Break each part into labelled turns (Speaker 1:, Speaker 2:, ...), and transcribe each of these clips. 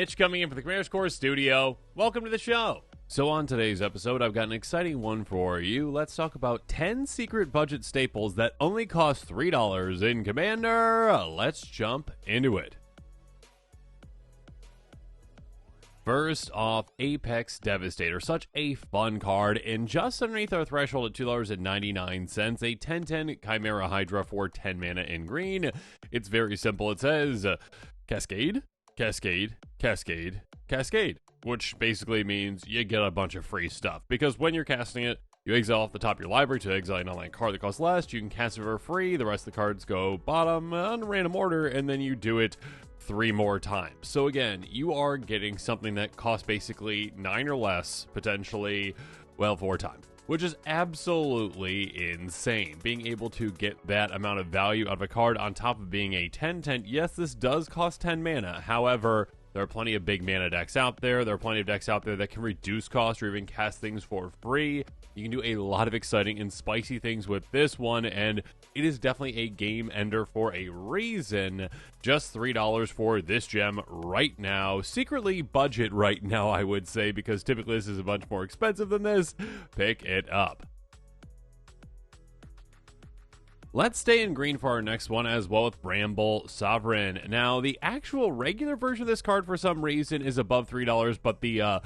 Speaker 1: Mitch coming in for the Commander's Core studio. Welcome to the show. So on today's episode, I've got an exciting one for you. Let's talk about 10 secret budget staples that only cost $3 in Commander. Let's jump into it. First off, Apex Devastator. Such a fun card, and just underneath our threshold at $2.99, a 10/10 Chimera Hydra for 10 mana in green. It's very simple. It says, Cascade, Cascade, Cascade, Cascade, which basically means you get a bunch of free stuff, because when you're casting it, you exile off the top of your library to exile an online card that costs less. You can cast it for free. The rest of the cards go bottom on random order, and then you do it 3 more times. So again, you are getting something that costs basically 9 or less, potentially, well, 4 times, which is absolutely insane. Being able to get that amount of value out of a card on top of being a 10/10. Yes, this does cost 10 mana. However, there are plenty of big mana decks out there. There are plenty of decks out there that can reduce cost or even cast things for free. You can do a lot of exciting and spicy things with this one, and it is definitely a game ender for a reason. Just $3 for this gem right now. Secretly budget right now, I would say, because typically this is a bunch more expensive than this. Pick it up. Let's stay in green for our next one as well with Bramble Sovereign. Now, the actual regular version of this card for some reason is above $3, but the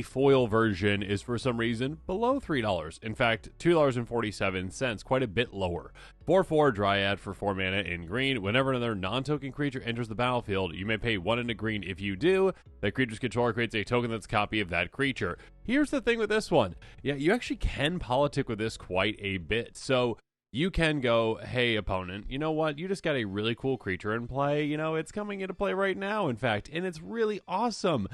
Speaker 1: foil version is for some reason below $3. In fact, $2.47, quite a bit lower. 4/4 Dryad for 4 mana in green. Whenever another non-token creature enters the battlefield, you may pay 1 into green. If you do, that creature's controller creates a token that's a copy of that creature. Here's the thing with this one. Yeah, you actually can politic with this quite a bit. So you can go, hey, opponent, you know what? You just got a really cool creature in play. You know, it's coming into play right now, in fact, and it's really awesome.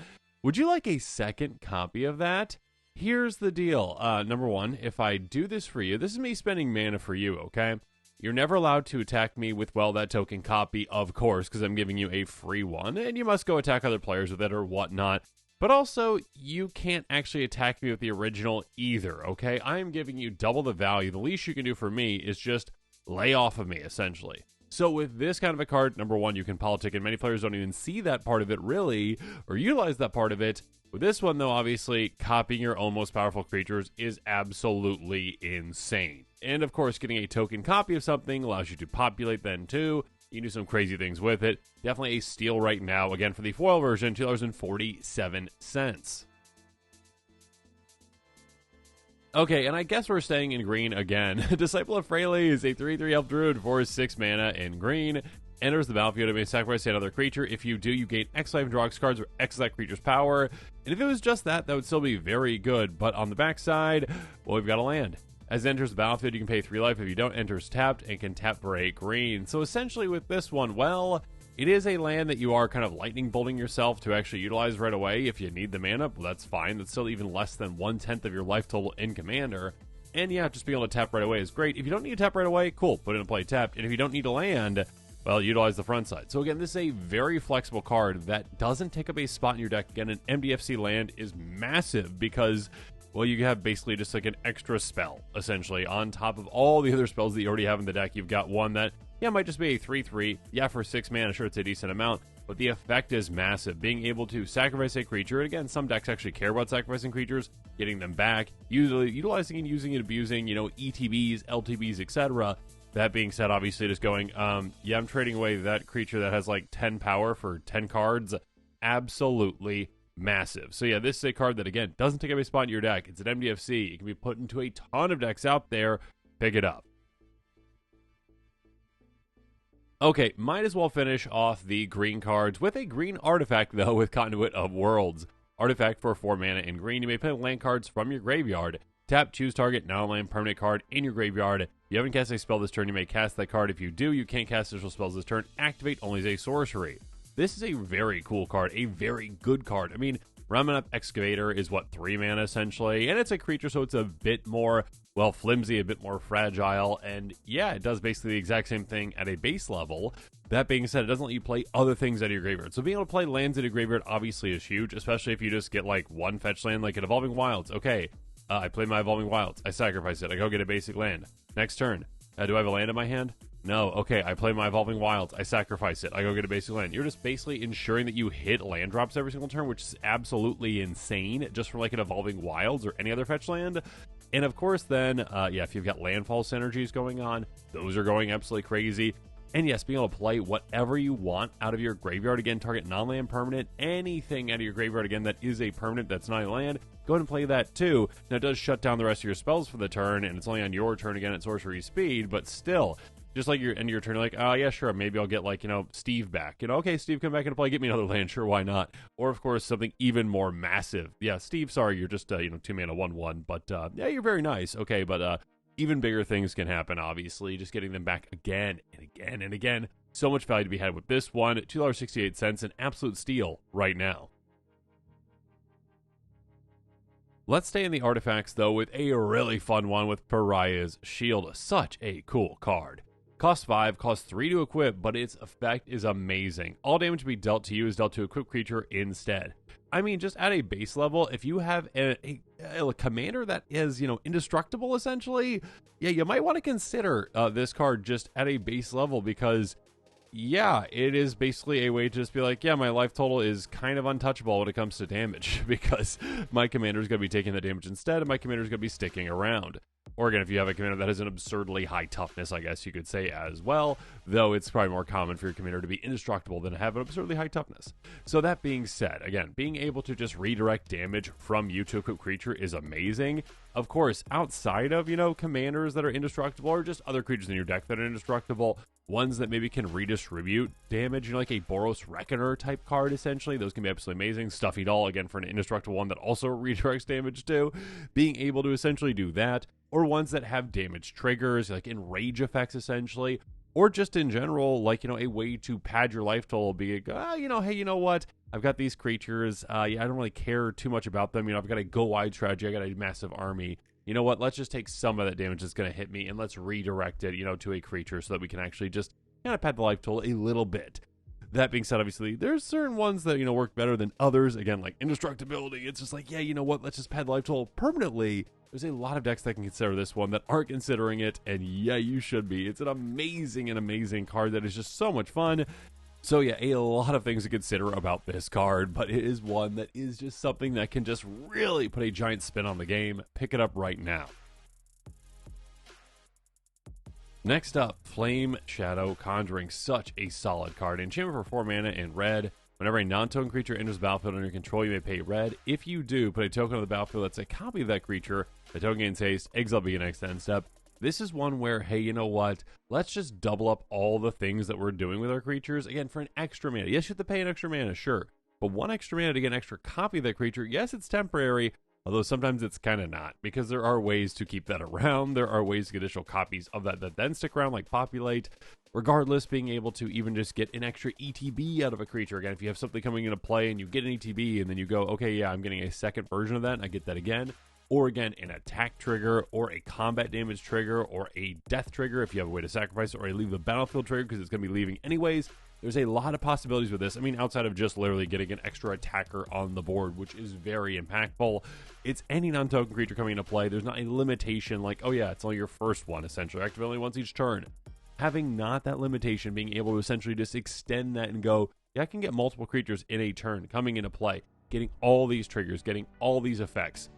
Speaker 1: Would you like a second copy of that? Here's the deal. Number one, if I do this for you, this is me spending mana for you, okay? You're never allowed to attack me with, well, that token copy, of course, because I'm giving you a free one, and you must go attack other players with it or whatnot. But also, you can't actually attack me with the original either, okay? I am giving you double the value. The least you can do for me is just lay off of me, essentially. So with this kind of a card, number one, you can politic, and many players don't even see that part of it, really, or utilize that part of it. With this one, though, obviously, copying your own most powerful creatures is absolutely insane. And, of course, getting a token copy of something allows you to populate then, too. You can do some crazy things with it. Definitely a steal right now. Again, for the foil version, $2.47. Okay, and I guess we're staying in green again. Disciple of Fraley is a 3/3 elf druid for 6 mana in green. Enters the battlefield, it may sacrifice another creature. If you do, you gain X life and draw X cards or X that creature's power. And if it was just that, that would still be very good. But on the backside, well, we've got a land. As it enters the battlefield, you can pay 3 life. If you don't, enters tapped and can tap for a green. So essentially with this one, well, it is a land that you are kind of lightning bolting yourself to actually utilize right away. If you need the mana, well, that's fine. That's still even less than 1/10 of your life total in Commander. And yeah, just being able to tap right away is great. If you don't need to tap right away, cool, put it in play tapped. And if you don't need to land, well, utilize the front side. So again, this is a very flexible card that doesn't take up a spot in your deck. Again, an MDFC land is massive because, well, you have basically just like an extra spell, essentially, on top of all the other spells that you already have in the deck. You've got one that, yeah, might just be a 3/3. Yeah, for 6 mana, sure, it's a decent amount, but the effect is massive. Being able to sacrifice a creature, and again, some decks actually care about sacrificing creatures, getting them back, usually utilizing and using and abusing, you know, ETBs, LTBs, etc. That being said, obviously, just going, yeah, I'm trading away that creature that has like 10 power for 10 cards. Absolutely massive. So yeah, this is a card that, again, doesn't take up a spot in your deck. It's an MDFC. It can be put into a ton of decks out there. Pick it up. Okay, might as well finish off the green cards with a green artifact, though, with Conduit of Worlds. Artifact for 4 mana in green. You may play land cards from your graveyard. Tap, choose target, non-land permanent card in your graveyard. If you haven't cast a spell this turn, you may cast that card. If you do, you can't cast additional spells this turn. Activate only as a sorcery. This is a very cool card, a very good card. I mean, Ramen Up Excavator is, what, 3 mana, essentially? And it's a creature, so it's a bit more, well, flimsy, a bit more fragile. And yeah, it does basically the exact same thing at a base level. That being said, it doesn't let you play other things out of your graveyard. So being able to play lands in a graveyard obviously is huge, especially if you just get, like, one fetch land, like an Evolving Wilds. Okay, I play my Evolving Wilds. I sacrifice it. I go get a basic land. Next turn. Do I have a land in my hand? No, okay, I play my Evolving Wilds. I sacrifice it. I go get a basic land. You're just basically ensuring that you hit land drops every single turn, which is absolutely insane, just for like an Evolving Wilds or any other fetch land. And of course, then, yeah, if you've got landfall synergies going on, those are going absolutely crazy. And yes, being able to play whatever you want out of your graveyard, again, target non-land permanent, anything out of your graveyard, again, that is a permanent that's not a land, go ahead and play that too. Now, it does shut down the rest of your spells for the turn, and it's only on your turn again at sorcery speed, but still, just like your end of your turn, you're like, oh, yeah, sure, maybe I'll get, like, Steve back. Okay, Steve, come back into play, get me another land, sure, why not? Or, of course, something even more massive. Yeah, Steve, sorry, you're just, 2 mana, 1/1, but, yeah, you're very nice. Okay, but, even bigger things can happen, obviously, just getting them back again and again and again. So much value to be had with this one. $2.68, an absolute steal right now. Let's stay in the artifacts, though, with a really fun one with Pariah's Shield. Such a cool card. Costs 5, costs 3 to equip, but its effect is amazing. All damage to be dealt to you is dealt to a equipped creature instead. I mean, just at a base level, if you have a commander that is, indestructible, essentially, yeah, you might want to consider this card just at a base level because, yeah, it is basically a way to just be like, yeah, my life total is kind of untouchable when it comes to damage because my commander is going to be taking the damage instead and my commander is going to be sticking around. Or again, if you have a commander that has an absurdly high toughness, I guess you could say as well, though it's probably more common for your commander to be indestructible than to have an absurdly high toughness. So that being said, again, being able to just redirect damage from you to a equipped creature is amazing. Of course, outside of, commanders that are indestructible or just other creatures in your deck that are indestructible, ones that maybe can redistribute damage, like a Boros Reckoner type card, essentially. Those can be absolutely amazing. Stuffy Doll, again, for an indestructible one that also redirects damage too. Being able to essentially do that, or ones that have damage triggers, like enrage effects, essentially, or just in general, like, a way to pad your life total, be hey, you know what? I've got these creatures. I don't really care too much about them. I've got a go wide strategy. I got a massive army. You know what? Let's just take some of that damage that's going to hit me and let's redirect it, to a creature so that we can actually just kind of pad the life total a little bit. That being said, obviously, there's certain ones that, work better than others. Again, like indestructibility. It's just like, yeah, you know what? Let's just pad the life total permanently. There's a lot of decks that can consider this one that aren't considering it, and yeah, you should be. It's an amazing card that is just so much fun. So yeah, a lot of things to consider about this card, but it is one that is just something that can just really put a giant spin on the game. Pick it up right now. Next up, Flame Shadow Conjuring. Such a solid card. Enchantment for 4 mana in red. Whenever a non-token creature enters the battlefield under your control, you may pay red. If you do, put a token on the battlefield that's a copy of that creature. The token gains haste. Exile be your next end step. This is one where, hey, you know what? Let's just double up all the things that we're doing with our creatures. Again, for an extra mana. Yes, you have to pay an extra mana, sure. But 1 extra mana to get an extra copy of that creature, yes, it's temporary. Although sometimes it's kind of not, because there are ways to keep that around. There are ways to get additional copies of that then stick around, like Populate. Regardless, being able to even just get an extra ETB out of a creature. Again, if you have something coming into play and you get an ETB and then you go, okay, yeah, I'm getting a second version of that and I get that again. Or again, an attack trigger or a combat damage trigger or a death trigger if you have a way to sacrifice it, or a leave the battlefield trigger because it's going to be leaving anyways. There's a lot of possibilities with this. I mean, outside of just literally getting an extra attacker on the board, which is very impactful. It's any non-token creature coming into play. There's not a limitation like, oh yeah, it's only your first one, essentially. Activate only once each turn. Having not that limitation, being able to essentially just extend that and go, yeah, I can get multiple creatures in a turn coming into play, getting all these triggers, getting all these effects.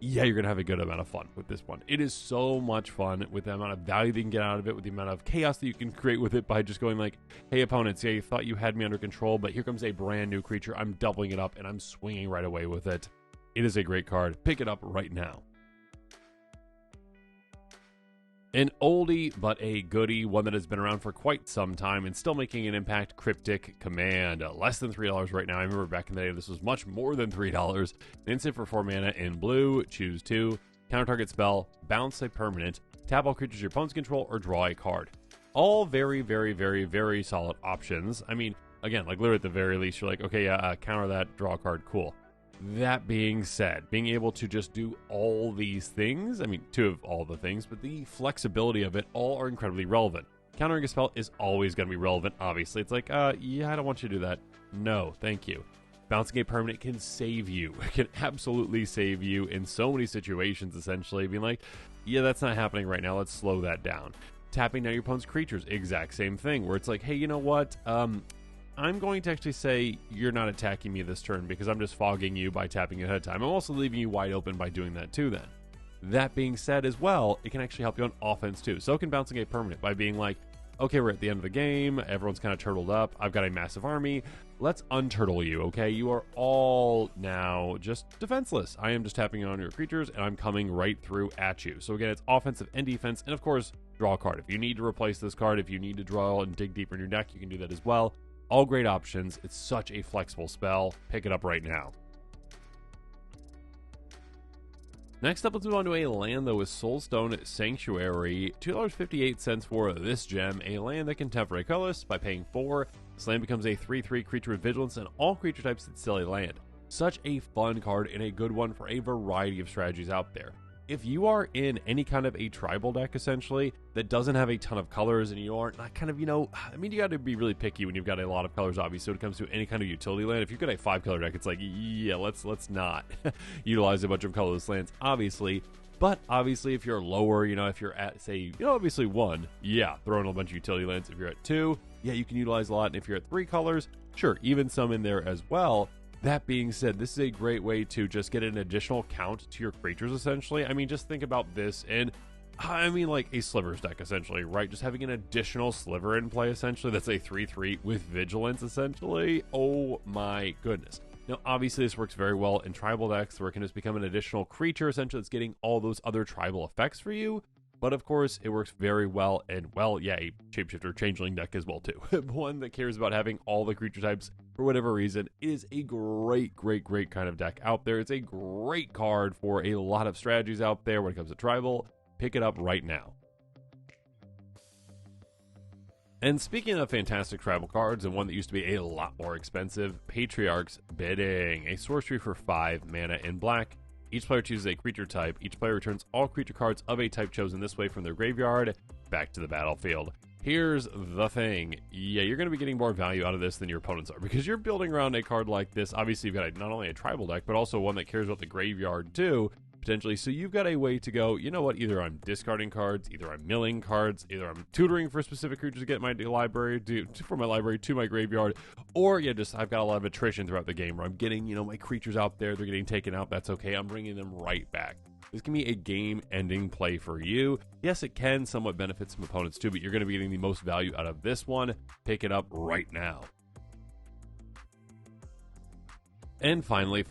Speaker 1: Yeah, you're going to have a good amount of fun with this one. It is so much fun with the amount of value that you can get out of it, with the amount of chaos that you can create with it by just going like, hey, opponents, yeah, you thought you had me under control, but here comes a brand new creature. I'm doubling it up, and I'm swinging right away with it. It is a great card. Pick it up right now. An oldie but a goodie, one that has been around for quite some time and still making an impact, Cryptic Command. Less than $3 right now. I remember back in the day this was much more than $3. An instant for 4 mana in blue, choose 2, counter target spell, bounce a permanent, tap all creatures your opponents control, or draw a card. All very, very, very, very solid options. I mean, again, like literally at the very least, you're like, okay, yeah, counter that, draw a card, cool. That being said, being able to just do all these things, I mean, 2 of all the things, but the flexibility of it all are incredibly relevant. Countering a spell is always going to be relevant, obviously. It's like, yeah, I don't want you to do that. No, thank you. Bouncing a permanent can save you. It can absolutely save you in so many situations, essentially. Being like, yeah, that's not happening right now. Let's slow that down. Tapping down your opponent's creatures, exact same thing, where it's like, hey, you know what? I'm going to actually say you're not attacking me this turn because I'm just fogging you by tapping you ahead of time. I'm also leaving you wide open by doing that too then. That being said as well, it can actually help you on offense too. So it can bounce a permanent by being like, okay, we're at the end of the game, everyone's kind of turtled up, I've got a massive army, let's unturtle you, okay? You are all now just defenseless. I am just tapping on your creatures, and I'm coming right through at you. So again, it's offensive and defense, and of course, draw a card. If you need to replace this card, if you need to draw and dig deeper in your deck, you can do that as well. All great options. It's such a flexible spell. Pick it up right now. Next up, let's move on to a land, though, with Soulstone Sanctuary. $2.58 for this gem. A land that can temporary colorless by paying 4. This land becomes a 3/3 creature with vigilance, and all creature types that still a land. Such a fun card and a good one for a variety of strategies out there. If you are in any kind of a tribal deck, essentially, that doesn't have a ton of colors, and you aren't kind of, you got to be really picky when you've got a lot of colors, obviously, when it comes to any kind of utility land. If you've got a 5-color deck, it's like, yeah, let's not utilize a bunch of colorless lands, obviously. But obviously, if you're lower, if you're at, say, obviously 1, yeah, throw in a bunch of utility lands. If you're at 2, yeah, you can utilize a lot. And if you're at 3 colors, sure, even some in there as well. That being said, this is a great way to just get an additional count to your creatures, essentially. I mean, just think about this, and like a Slivers deck, essentially, right? Just having an additional Sliver in play, essentially, that's a 3/3 with Vigilance, essentially. Oh my goodness. Now, obviously, this works very well in tribal decks, where it can just become an additional creature, essentially, that's getting all those other tribal effects for you. But of course, it works very well, and well, yeah, a Shapeshifter Changeling deck as well, too. One that cares about having all the creature types for whatever reason is a great kind of deck out there. It's a great card for a lot of strategies out there when it comes to tribal. Pick it up right now. And speaking of fantastic tribal cards, and one that used to be a lot more expensive, Patriarch's Bidding. A sorcery for 5 mana in black. Each player chooses a creature type. Each player returns all creature cards of a type chosen this way from their graveyard back to the battlefield. Here's the thing. Yeah, you're going to be getting more value out of this than your opponents are, because you're building around a card like this. Obviously, you've got not only a tribal deck, but also one that cares about the graveyard too, potentially. So you've got a way to go, you know what, either I'm discarding cards, either I'm milling cards, either I'm tutoring for specific creatures to get my library, from my library to my graveyard, or yeah, just I've got a lot of attrition throughout the game where I'm getting, my creatures out there, they're getting taken out, that's okay, I'm bringing them right back. This can be a game-ending play for you. Yes, it can somewhat benefit some opponents too, but you're going to be getting the most value out of this one. Pick it up right now. And finally,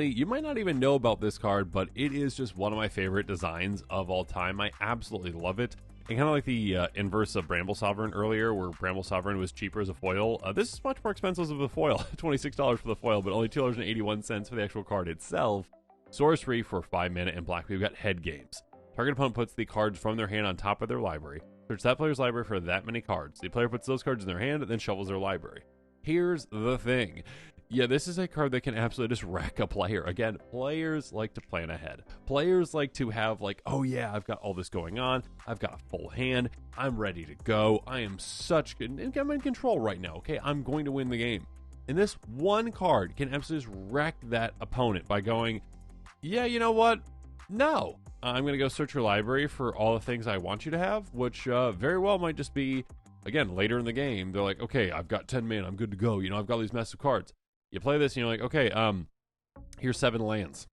Speaker 1: you might not even know about this card, but it is just one of my favorite designs of all time. I absolutely love it. And kind of like the inverse of Bramble Sovereign earlier, where Bramble Sovereign was cheaper as a foil, this is much more expensive as a foil. $26 for the foil, but only $2.81 for the actual card itself. Sorcery for 5 mana in black. We've got Head Games. Target opponent puts the cards from their hand on top of their library. Search that player's library for that many cards. The player puts those cards in their hand and then shuffles their library. Here's the thing. Yeah, this is a card that can absolutely just wreck a player. Again, players like to plan ahead. Players like to have oh yeah, I've got all this going on. I've got a full hand. I'm ready to go. I am such good. I'm in control right now, okay? I'm going to win the game. And this one card can absolutely just wreck that opponent by going, yeah, you know what? No. I'm going to go search your library for all the things I want you to have, which very well might just be, again, later in the game. They're like, okay, I've got 10 mana. I'm good to go. I've got these massive cards. You play this and you're like, okay, here's 7 lands.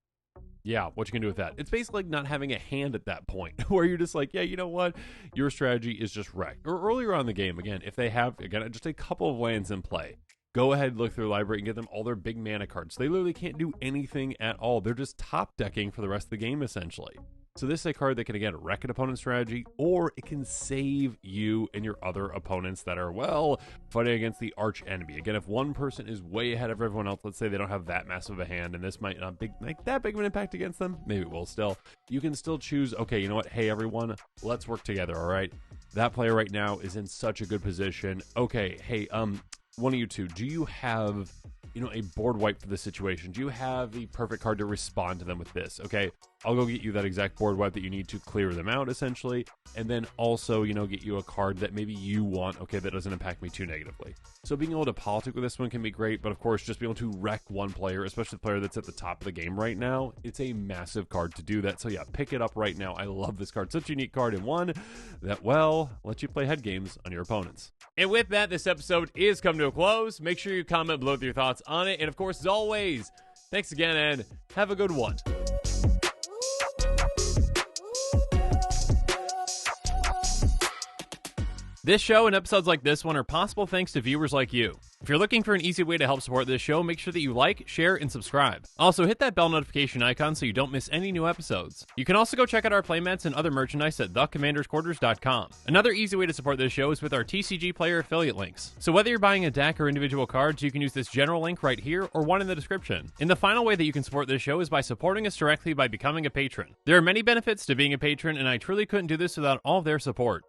Speaker 1: Yeah, what you can do with that? It's basically like not having a hand at that point, where you're just like, yeah, you know what? Your strategy is just wrecked. Or earlier on in the game, again, if they have, again, just a couple of lands in play, go ahead, look through the library, and get them all their big mana cards. They literally can't do anything at all. They're just top decking for the rest of the game, essentially. So this is a card that can, again, wreck an opponent's strategy, or it can save you and your other opponents that are, well, fighting against the arch enemy. Again, if one person is way ahead of everyone else, let's say they don't have that massive of a hand, and this might not make that big of an impact against them, maybe it will still. You can still choose, okay, you know what? Hey, everyone, let's work together, all right? That player right now is in such a good position. Okay, hey, one of you two, do you have, a board wipe for this situation? Do you have the perfect card to respond to them with this? Okay, I'll go get you that exact board wipe that you need to clear them out, essentially, and then also, get you a card that maybe you want, okay, that doesn't impact me too negatively. So being able to politic with this one can be great, but of course, just being able to wreck one player, especially the player that's at the top of the game right now, it's a massive card to do that. So yeah, pick it up right now. I love this card. Such a unique card, and one that, well, lets you play head games on your opponents. And with that, this episode is coming to a close. Make sure you comment below with your thoughts on it. And of course, as always, thanks again and have a good one. This show and episodes like this one are possible thanks to viewers like you. If you're looking for an easy way to help support this show, make sure that you like, share, and subscribe. Also, hit that bell notification icon so you don't miss any new episodes. You can also go check out our playmats and other merchandise at thecommandersquarters.com. Another easy way to support this show is with our TCG player affiliate links. So whether you're buying a deck or individual cards, you can use this general link right here or one in the description. And the final way that you can support this show is by supporting us directly by becoming a patron. There are many benefits to being a patron, and I truly couldn't do this without all of their support.